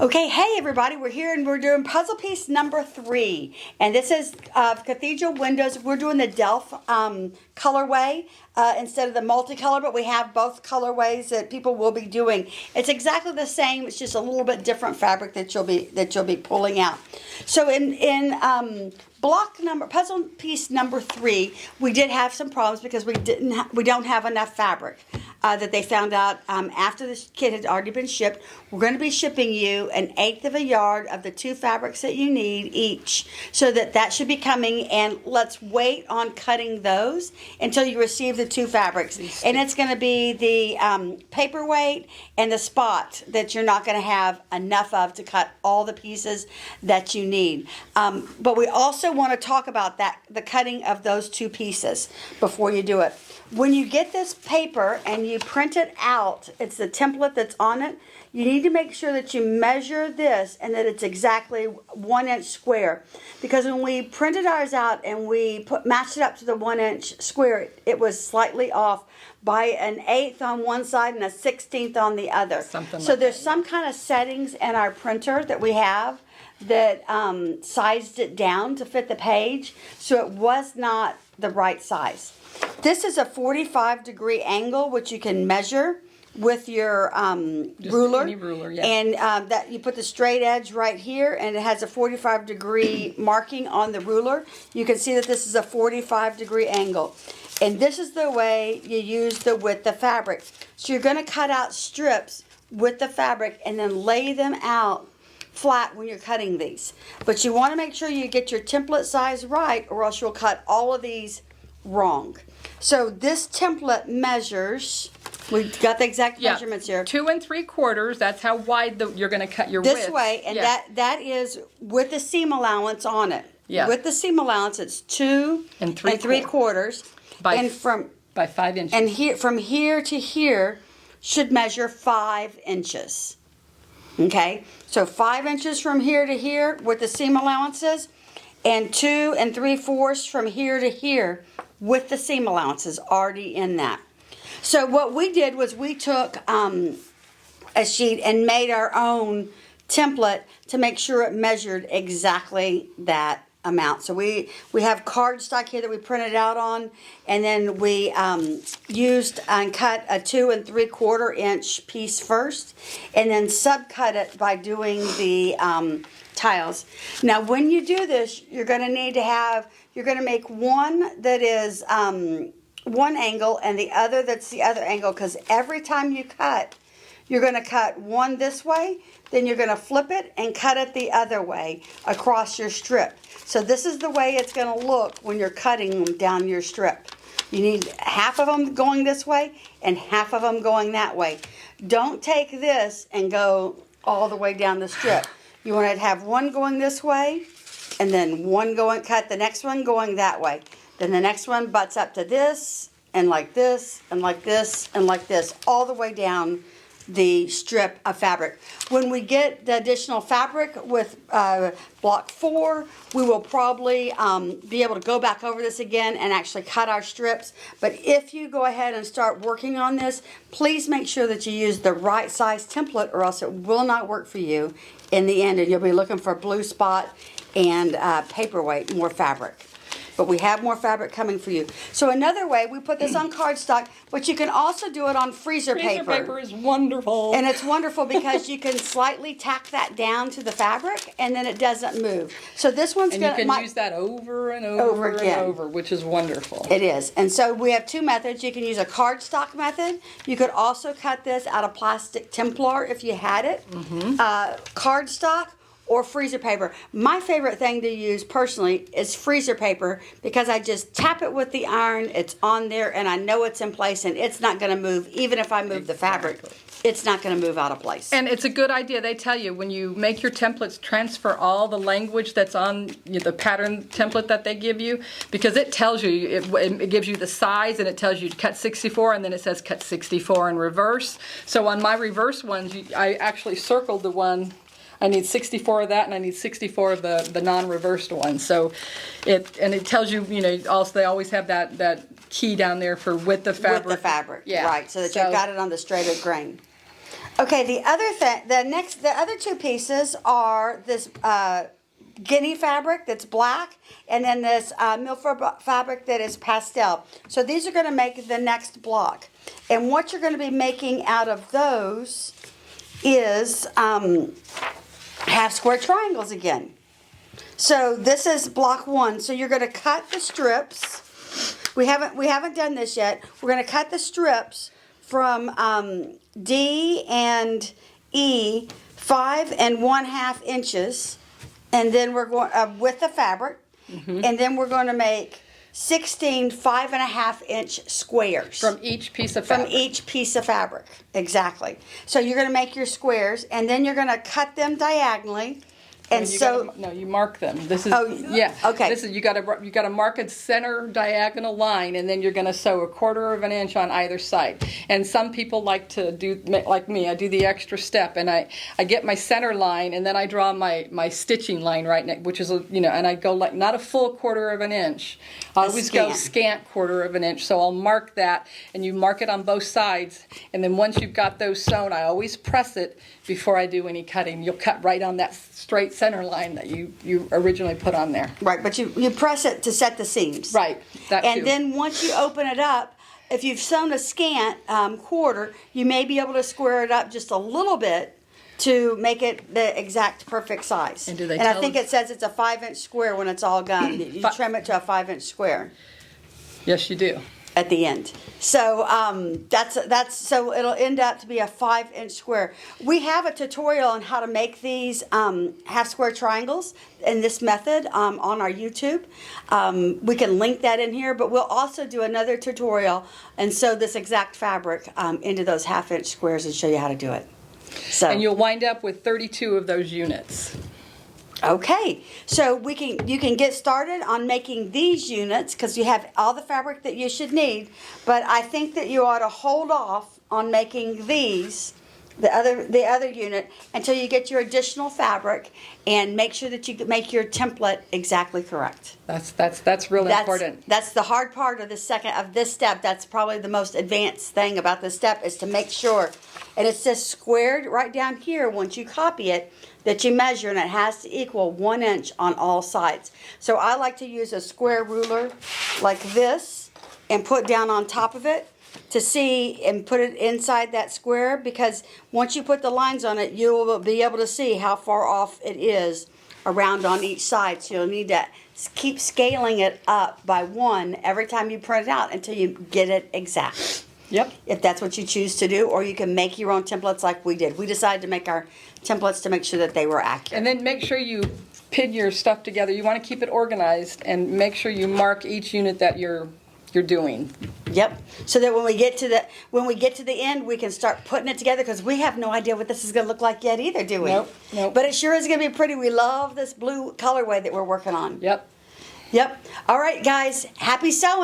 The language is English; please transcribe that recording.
Okay, hey everybody, we're here and we're doing puzzle piece number 3. And this is Cathedral Windows. We're doing the Delft colorway instead of the multicolor, but we have both colorways that people will be doing. It's exactly the same, it's just a little bit different fabric that you'll be pulling out. So in puzzle piece number 3, we did have some problems because we don't have enough fabric. That they found out after this kit had already been shipped. We're going to be shipping you 1/8 of a yard of the 2 fabrics that you need each. So that should be coming, and let's wait on cutting those until you receive the 2 fabrics. And it's going to be the paperweight and the spot that you're not going to have enough of to cut all the pieces that you need. But we also want to talk about the cutting of those 2 pieces before you do it. When you get this paper and you print it out, it's the template that's on it, you need to make sure that you measure this and that it's exactly 1 inch square. Because when we printed ours out and we matched it up to the 1 inch square, it was slightly off by 1/8 on one side and 1/16 on the other. So there's some kind of settings in our printer that we have that sized it down to fit the page, so it was not the right size. This is a 45-degree angle, which you can measure with your ruler. Any ruler, yeah. And that you put the straight edge right here, and it has a 45-degree marking on the ruler. You can see that this is a 45-degree angle. And this is the way you use the width of fabric. So you're going to cut out strips with the fabric and then lay them out flat when you're cutting these. But you want to make sure you get your template size right, or else you'll cut all of these wrong. So this template measures, we've got the exact measurements here. 2 3/4, that's how wide you're going to cut your width. This way, and that is with the seam allowance on it. Yeah. With the seam allowance, it's 2 3/4. By 5 inches. And here, from here to here, should measure 5 inches. Okay, so 5 inches from here to here with the seam allowances, and 2 3/4 from here to here with the seam allowances already in that. So what we did was we took a sheet and made our own template to make sure it measured exactly that amount. So we have cardstock here that we printed out on, and then we used and cut a 2 3/4 inch piece first, and then subcut it by doing the tiles. Now when you do this, you're going to make one that is one angle and the other that's the other angle, because every time you cut, you're going to cut one this way, then you're going to flip it and cut it the other way across your strip. So this is the way it's going to look when you're cutting down your strip. You need half of them going this way and half of them going that way. Don't take this and go all the way down the strip. You want to have one going this way, and then cut the next one going that way. Then the next one butts up to this, and like this, and like this, and like this, all the way down the strip of fabric. When we get the additional fabric with block 4, we will probably be able to go back over this again and actually cut our strips. But if you go ahead and start working on this, please make sure that you use the right size template, or else it will not work for you in the end, and you'll be looking for blue spot and paperweight, more fabric. But we have more fabric coming for you. So another way, we put this on cardstock, but you can also do it on freezer paper. Freezer paper is wonderful. And it's wonderful because you can slightly tack that down to the fabric, and then it doesn't move. So this one's going to... And you can use that over and over and over, which is wonderful. It is. And so we have 2 methods. You can use a cardstock method. You could also cut this out of plastic Templar if you had it. Cardstock or freezer paper. My favorite thing to use personally is freezer paper, because I just tap it with the iron, it's on there, and I know it's in place, and it's not going to move. Even if I move the fabric, it's not going to move out of place. And it's a good idea. They tell you when you make your templates, transfer all the language that's on the pattern template that they give you, because it tells you, it gives you the size, and it tells you to cut 64, and then it says cut 64 in reverse. So on my reverse ones, I actually circled the one. I need 64 of that, and I need 64 of the non-reversed one. So it tells you, also they always have that key down there for width of fabric. Width of fabric, yeah. Right, so that you've got it on the straighter grain. Okay, the other two pieces are this guinea fabric that's black, and then this milford fabric that is pastel. So these are going to make the next block. And what you're going to be making out of those is half square triangles again. So this is block 1. So you're going to cut the strips. We haven't done this yet. We're going to cut the strips from D and E 5 1/2 inches, and then we're going with the fabric, and then we're going to make 16 5.5-inch squares From each piece of fabric. From each piece of fabric, exactly. So you're going to make your squares, and then you're going to cut them diagonally. And you mark them. This is okay. This is you got to mark a center diagonal line, and then you're going to sew 1/4 of an inch on either side. And some people like to do like me. I do the extra step, and I get my center line, and then I draw my stitching line right next, which is and I go like not a full 1/4 of an inch. I always go scant 1/4 of an inch. So I'll mark that, and you mark it on both sides, and then once you've got those sewn, I always press it before I do any cutting. You'll cut right on that straight center line that you originally put on there. Right, but you press it to set the seams. Right, that and too. then once you open it up, if you've sewn a scant 1/4, you may be able to square it up just a little bit to make it the exact perfect size. And I think it says it's a 5-inch square when it's all done. You trim it to a 5-inch square. Yes, you do. At the end. So that's so it'll end up to be a 5-inch square. We have a tutorial on how to make these half square triangles in this method on our YouTube. We can link that in here, but we'll also do another tutorial and sew this exact fabric into those 1/2-inch squares and show you how to do it. So, and you'll wind up with 32 of those units. Okay, so you can get started on making these units because you have all the fabric that you should need, but I think that you ought to hold off on making these, the other unit, until you get your additional fabric and make sure that you make your template exactly correct. That's really important. That's the hard part of this step. That's probably the most advanced thing about this step is to make sure, and it's just squared right down here once you copy it, that you measure, and it has to equal 1 inch on all sides. So I like to use a square ruler like this and put down on top of it to see and put it inside that square, because once you put the lines on it, you will be able to see how far off it is around on each side. So you'll need to keep scaling it up by 1 every time you print it out until you get it exact. Yep. If that's what you choose to do, or you can make your own templates like we did. We decided to make our templates to make sure that they were accurate. And then make sure you pin your stuff together. You want to keep it organized and make sure you mark each unit that you're doing. Yep. So that when we get to the end, we can start putting it together, because we have no idea what this is going to look like yet either, do we? Nope. But it sure is going to be pretty. We love this blue colorway that we're working on. Yep. All right, guys. Happy sewing.